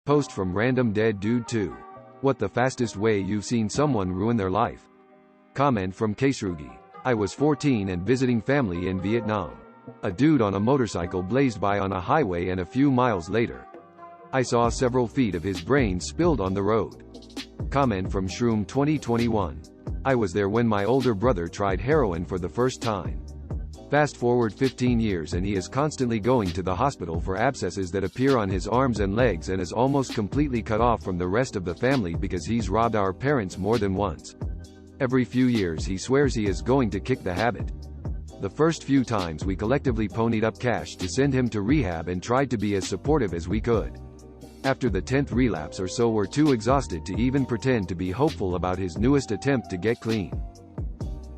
Post from random dead dude 2. What the fastest way you've seen someone ruin their life? Comment from Ksrugi. I was 14 and visiting family in Vietnam. A dude on a motorcycle blazed by on a highway, and a few miles later, I saw several feet of his brains spilled on the road. Comment from Shroom 2021. I was there when my older brother tried heroin for the first time. Fast forward 15 years and he is constantly going to the hospital for abscesses that appear on his arms and legs, and is almost completely cut off from the rest of the family because he's robbed our parents more than once. Every few years he swears he is going to kick the habit. The first few times we collectively ponied up cash to send him to rehab and tried to be as supportive as we could. After the 10th relapse or so, we're too exhausted to even pretend to be hopeful about his newest attempt to get clean.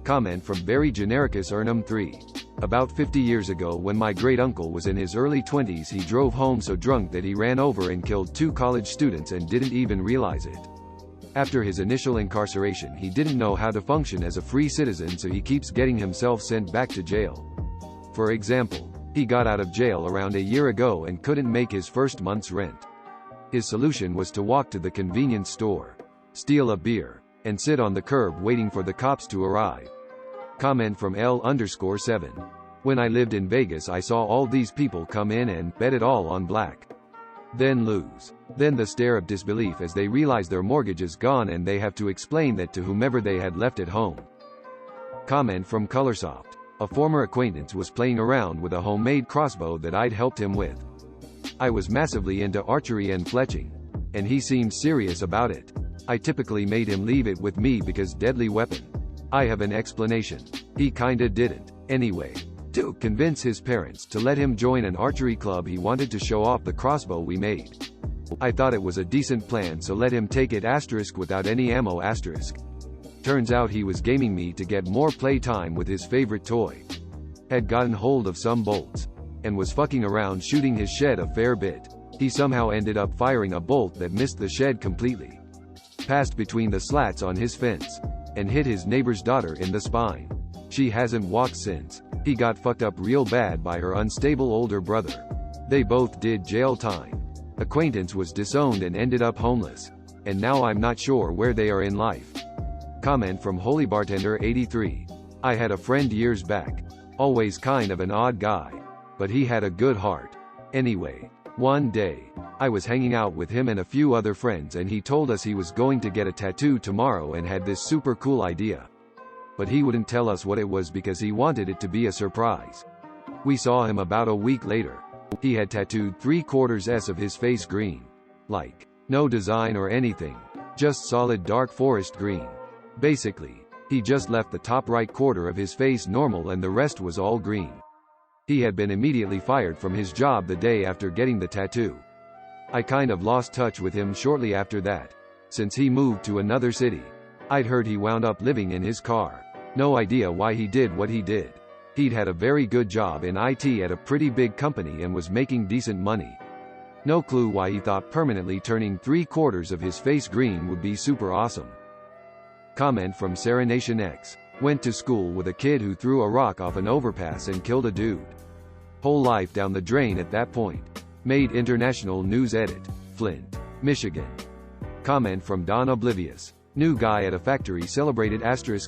Comment from Very Genericus Ernum 3. About 50 years ago, when my great-uncle was in his early 20s, he drove home so drunk that he ran over and killed 2 college students and didn't even realize it. After his initial incarceration, he didn't know how to function as a free citizen, so he keeps getting himself sent back to jail. For example, he got out of jail around a year ago and couldn't make his first month's rent. His solution was to walk to the convenience store, steal a beer, and sit on the curb waiting for the cops to arrive. Comment from L_7. When I lived in Vegas, I saw all these people come in and bet it all on black, then lose. Then the stare of disbelief as they realize their mortgage is gone and they have to explain that to whomever they had left at home. Comment from Coloursoft. A former acquaintance was playing around with a homemade crossbow that I'd helped him with. I was massively into archery and fletching, and he seemed serious about it. I typically made him leave it with me because deadly weapon. I have an explanation. He kinda didn't. Anyway, to convince his parents to let him join an archery club, he wanted to show off the crossbow we made. I thought it was a decent plan, so let him take it without any ammo. Turns out he was gaming me to get more play time with his favorite toy. Had gotten hold of some bolts, and was fucking around shooting his shed a fair bit. He somehow ended up firing a bolt that missed the shed completely, passed between the slats on his fence, and hit his neighbor's daughter in the spine. She hasn't walked since. He got fucked up real bad by her unstable older brother. They both did jail time. Acquaintance was disowned and ended up homeless, and now I'm not sure where they are in life. Comment from Holy Bartender 83. I had a friend years back. Always kind of an odd guy, but he had a good heart. Anyway, one day, I was hanging out with him and a few other friends, and he told us he was going to get a tattoo tomorrow and had this super cool idea. But he wouldn't tell us what it was because he wanted it to be a surprise. We saw him about a week later. He had tattooed 3/4 of his face green. Like, no design or anything. Just solid dark forest green. Basically, he just left the top right quarter of his face normal and the rest was all green. He had been immediately fired from his job the day after getting the tattoo. I kind of lost touch with him shortly after that, since he moved to another city. I'd heard he wound up living in his car. No idea why he did what he did. He'd had a very good job in IT at a pretty big company and was making decent money. No clue why he thought permanently turning 3/4 of his face green would be super awesome. Comment from SarinationX. Went to school with a kid who threw a rock off an overpass and killed a dude. Whole life down the drain at that point. Made international news. Edit. Flint, Michigan. Comment from DonOblivious. New guy at a factory celebrated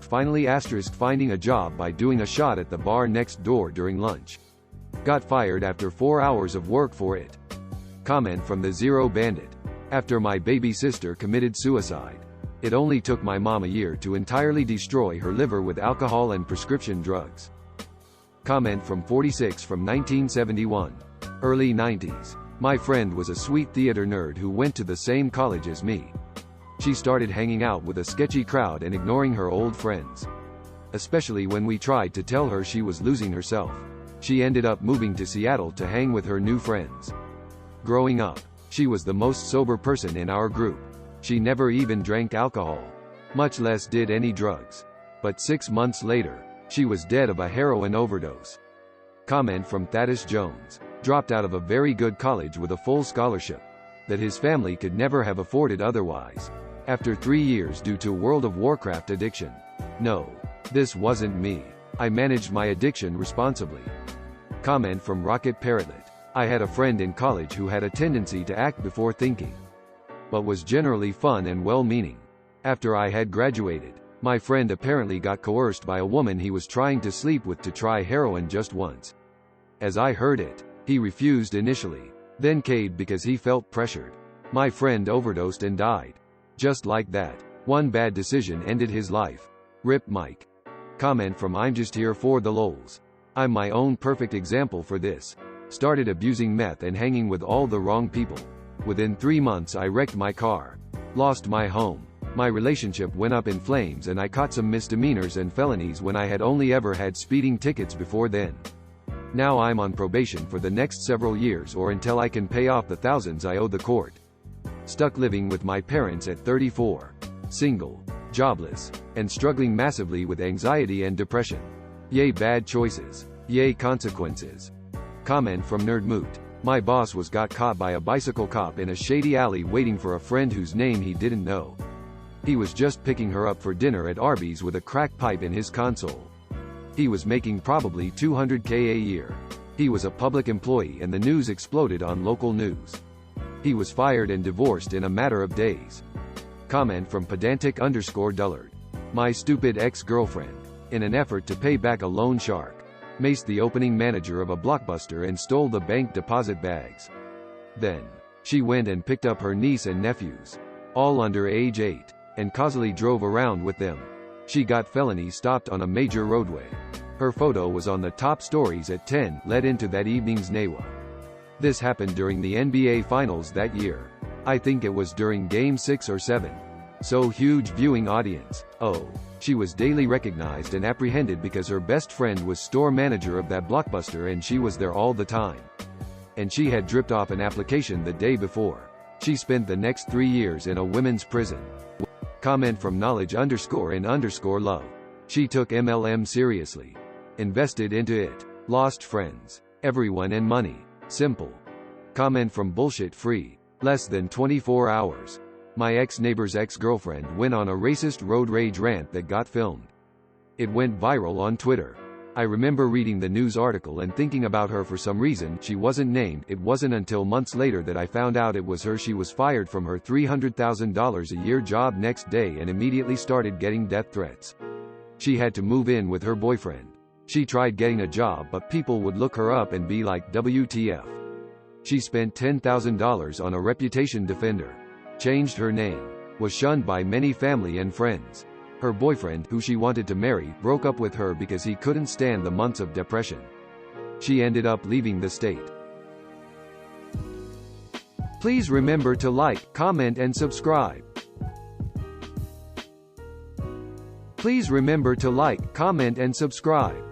finally finding a job by doing a shot at the bar next door during lunch. Got fired after 4 hours of work for it. Comment from the Zero Bandit. After my baby sister committed suicide, it only took my mom a year to entirely destroy her liver with alcohol and prescription drugs. Comment from 46 from 1971. Early 90s. My friend was a sweet theater nerd who went to the same college as me. She started hanging out with a sketchy crowd and ignoring her old friends, especially when we tried to tell her she was losing herself. She ended up moving to Seattle to hang with her new friends. Growing up, she was the most sober person in our group. She never even drank alcohol, much less did any drugs. But 6 months later, she was dead of a heroin overdose. Comment from ThadisJones. Dropped out of a very good college with a full scholarship that his family could never have afforded otherwise, after 3 years due to World of Warcraft addiction. No, this wasn't me. I managed my addiction responsibly. Comment from RocketParrotlet. I had a friend in college who had a tendency to act before thinking. but was generally fun and well-meaning. After I had graduated, my friend apparently got coerced by a woman he was trying to sleep with to try heroin just once. As I heard it, he refused initially, then caved because he felt pressured. My friend overdosed and died. Just like that, one bad decision ended his life. Rip Mike. Comment from I'm just here for the lols. I'm my own perfect example for this. Started abusing meth and hanging with all the wrong people. Within 3 months I wrecked my car. Lost my home. My relationship went up in flames and I caught some misdemeanors and felonies when I had only ever had speeding tickets before then. Now I'm on probation for the next several years or until I can pay off the thousands I owe the court. Stuck living with my parents at 34. Single, jobless, and struggling massively with anxiety and depression. Yay bad choices. Yay consequences. Comment from nerdmoot. My boss got caught by a bicycle cop in a shady alley waiting for a friend whose name he didn't know. He was just picking her up for dinner at Arby's with a crack pipe in his console. He was making probably $200K a year. He was a public employee and the news exploded on local news. He was fired and divorced in a matter of days. Comment from pedantic_dullard. My stupid ex-girlfriend, in an effort to pay back a loan shark, maced the opening manager of a Blockbuster and stole the bank deposit bags. Then, she went and picked up her niece and nephews, all under age 8, and causally drove around with them. She got felony stopped on a major roadway. Her photo was on the top stories at 10, led into that evening's NAWA. This happened during the NBA Finals that year. I think it was during Game 6 or 7. So huge viewing audience. Oh, she was daily recognized and apprehended because her best friend was store manager of that Blockbuster and she was there all the time. And she had dripped off an application the day before. She spent the next 3 years in a women's prison. Comment from knowledge_in_love. She took MLM seriously. Invested into it. Lost friends. Everyone and money. Simple. Comment from bullshitfree. Less than 24 hours. My ex-neighbor's ex-girlfriend went on a racist road rage rant that got filmed. It went viral on Twitter. I remember reading the news article and thinking about her for some reason. She wasn't named. It wasn't until months later that I found out it was her. She was fired from her $300,000 a year job next day and immediately started getting death threats. She had to move in with her boyfriend. She tried getting a job but people would look her up and be like, WTF. She spent $10,000 on a reputation defender. Changed her name. Was shunned by many family and friends. Her boyfriend, who she wanted to marry, broke up with her because he couldn't stand the months of depression. She ended up leaving the state. Please remember to like, comment and subscribe. Please remember to like, comment and subscribe.